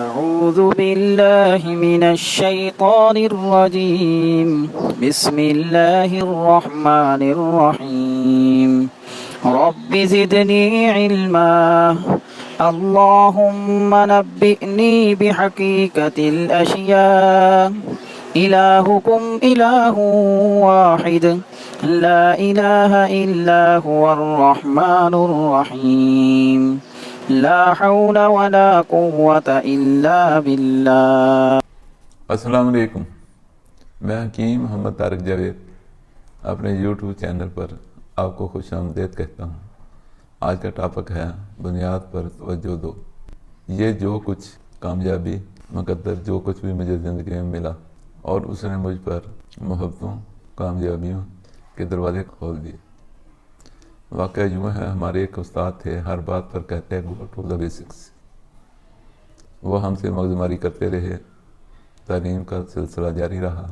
أعوذ بالله من الشيطان الرجيم بسم الله الرحمن الرحيم رب زدني علما اللهم نبئني بحقيقة الأشياء إلهكم إله واحد لا إله إلا هو الرحمن الرحيم لا حول ولا قوة إلا بالله۔ السلام علیکم، میں حکیم محمد طارق جاوید اپنے یوٹیوب چینل پر آپ کو خوش آمدید کہتا ہوں۔ آج کا ٹاپک ہے بنیاد پر توجہ دو۔ یہ جو کچھ کامیابی مقدر جو کچھ بھی مجھے زندگی میں ملا اور اس نے مجھ پر محبتوں کامیابیوں کے دروازے کھول دیے۔ واقعہ یوں ہے، ہمارے ایک استاد تھے، ہر بات پر کہتے ہیں گو ٹو دا بیسکس۔ وہ ہم سے مغزماری کرتے رہے، تعلیم کا سلسلہ جاری رہا۔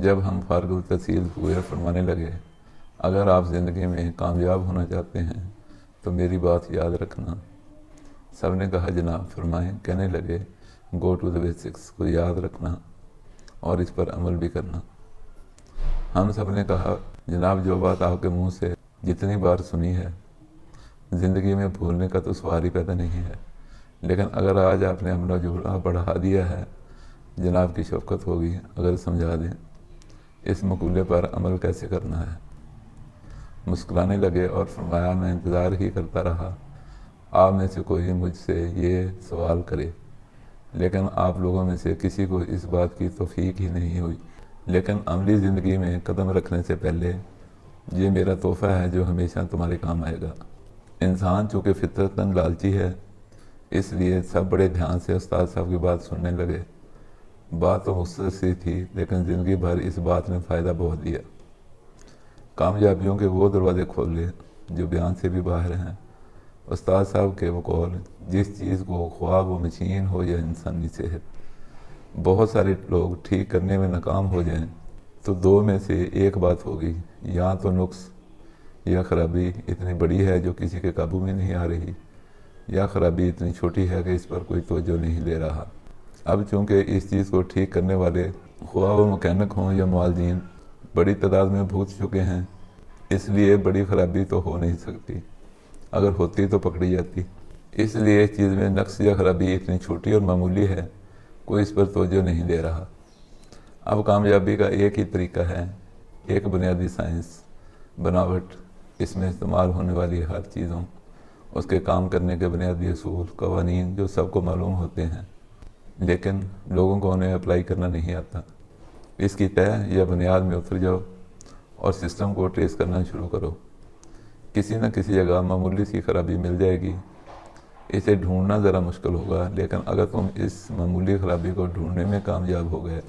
جب ہم فارغ التحصیل ہوئے فرمانے لگے، اگر آپ زندگی میں کامیاب ہونا چاہتے ہیں تو میری بات یاد رکھنا۔ سب نے کہا جناب فرمائیں۔ کہنے لگے گو ٹو دا بیسکس کو یاد رکھنا اور اس پر عمل بھی کرنا۔ ہم سب نے کہا جناب جو بات آپ کے منہ سے جتنی بار سنی ہے زندگی میں بھولنے کا تو سوال ہی پیدا نہیں ہے، لیکن اگر آج آپ نے عملہ جوڑا بڑھا دیا ہے، جناب کی شفقت ہوگی اگر سمجھا دیں اس مقولے پر عمل کیسے کرنا ہے۔ مسکرانے لگے اور فرمایا میں انتظار ہی کرتا رہا آپ میں سے کوئی مجھ سے یہ سوال کرے، لیکن آپ لوگوں میں سے کسی کو اس بات کی توفیق ہی نہیں ہوئی۔ لیکن عملی زندگی میں قدم رکھنے سے پہلے یہ میرا تحفہ ہے جو ہمیشہ تمہارے کام آئے گا۔ انسان چونکہ فطرتاً لالچی ہے، اس لیے سب بڑے دھیان سے استاد صاحب کی بات سننے لگے۔ بات تو مختصر سی تھی لیکن زندگی بھر اس بات نے فائدہ بہت دیا۔ کامیابیوں کے وہ دروازے کھول لے جو بیان سے بھی باہر ہیں۔ استاد صاحب کے وہ قول، جس چیز کو خواہ وہ مشین ہو یا انسانی صحت۔ بہت سارے لوگ ٹھیک کرنے میں ناکام ہو جائیں تو دو میں سے ایک بات ہوگی، یا تو نقص یا خرابی اتنی بڑی ہے جو کسی کے قابو میں نہیں آ رہی، یا خرابی اتنی چھوٹی ہے کہ اس پر کوئی توجہ نہیں دے رہا۔ اب چونکہ اس چیز کو ٹھیک کرنے والے خواہ وہ مکینک ہوں یا معالجین بڑی تعداد میں بھوگ چکے ہیں، اس لیے بڑی خرابی تو ہو نہیں سکتی، اگر ہوتی تو پکڑی جاتی۔ اس لیے اس چیز میں نقص یا خرابی اتنی چھوٹی اور معمولی ہے، کوئی اس پر توجہ نہیں دے رہا۔ اب کامیابی کا ایک ہی طریقہ ہے، ایک بنیادی سائنس، بناوٹ، اس میں استعمال ہونے والی ہر چیزوں، اس کے کام کرنے کے بنیادی اصول، قوانین جو سب کو معلوم ہوتے ہیں لیکن لوگوں کو انہیں اپلائی کرنا نہیں آتا۔ اس کی تہ یا بنیاد میں اتر جاؤ اور سسٹم کو ٹریس کرنا شروع کرو۔ کسی نہ کسی جگہ معمولی سی خرابی مل جائے گی، اسے ڈھونڈنا ذرا مشکل ہوگا، لیکن اگر تم اس معمولی خرابی کو ڈھونڈنے میں کامیاب ہو گئے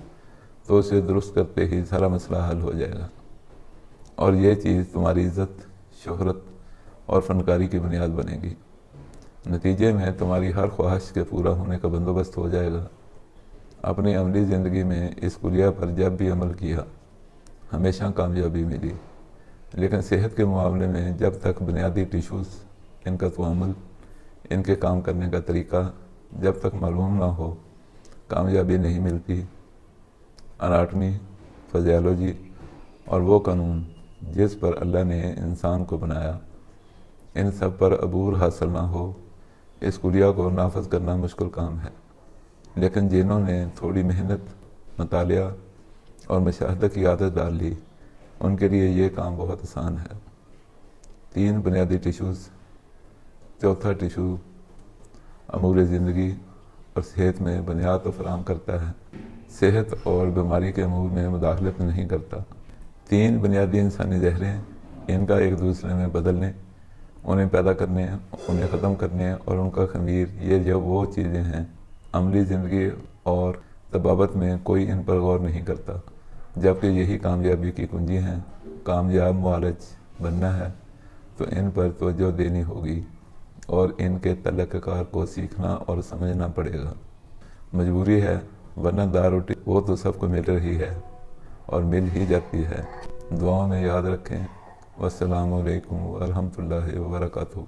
تو اسے درست کرتے ہی سارا مسئلہ حل ہو جائے گا، اور یہ چیز تمہاری عزت، شہرت اور فنکاری کی بنیاد بنے گی۔ نتیجے میں تمہاری ہر خواہش کے پورا ہونے کا بندوبست ہو جائے گا۔ اپنی عملی زندگی میں اس کلیہ پر جب بھی عمل کیا ہمیشہ کامیابی ملی، لیکن صحت کے معاملے میں جب تک بنیادی ٹیشوز، ان کا تعامل، ان کے کام کرنے کا طریقہ جب تک معلوم نہ ہو کامیابی نہیں ملتی۔ اناٹمی، فزیالوجی اور وہ قانون جس پر اللہ نے انسان کو بنایا، ان سب پر عبور حاصل نہ ہو اس کلیہ کو نافذ کرنا مشکل کام ہے، لیکن جنہوں نے تھوڑی محنت، مطالعہ اور مشاہدہ کی عادت ڈال لی ان کے لیے یہ کام بہت آسان ہے۔ 3 بنیادی ٹیشوز، چوتھا ٹیشو امور زندگی اور صحت میں بنیاد تو فراہم کرتا ہے، صحت اور بیماری کے امور میں مداخلت نہیں کرتا۔ 3 بنیادی انسانی زہریں، ان کا ایک دوسرے میں بدلنے، انہیں پیدا کرنے، انہیں ختم کرنے اور ان کا خمیر، یہ جو وہ چیزیں ہیں عملی زندگی اور طبابت میں کوئی ان پر غور نہیں کرتا، جبکہ یہی کامیابی کی کنجی ہیں۔ کامیاب معالج بننا ہے تو ان پر توجہ دینی ہوگی اور ان کے طریقہ کار کو سیکھنا اور سمجھنا پڑے گا۔ مجبوری ہے، ورنہ دار روٹی وہ تو سب کو مل رہی ہے اور مل ہی جاتی ہے۔ دعاؤں میں یاد رکھیں۔ والسلام علیکم ورحمۃ اللہ وبرکاتہ۔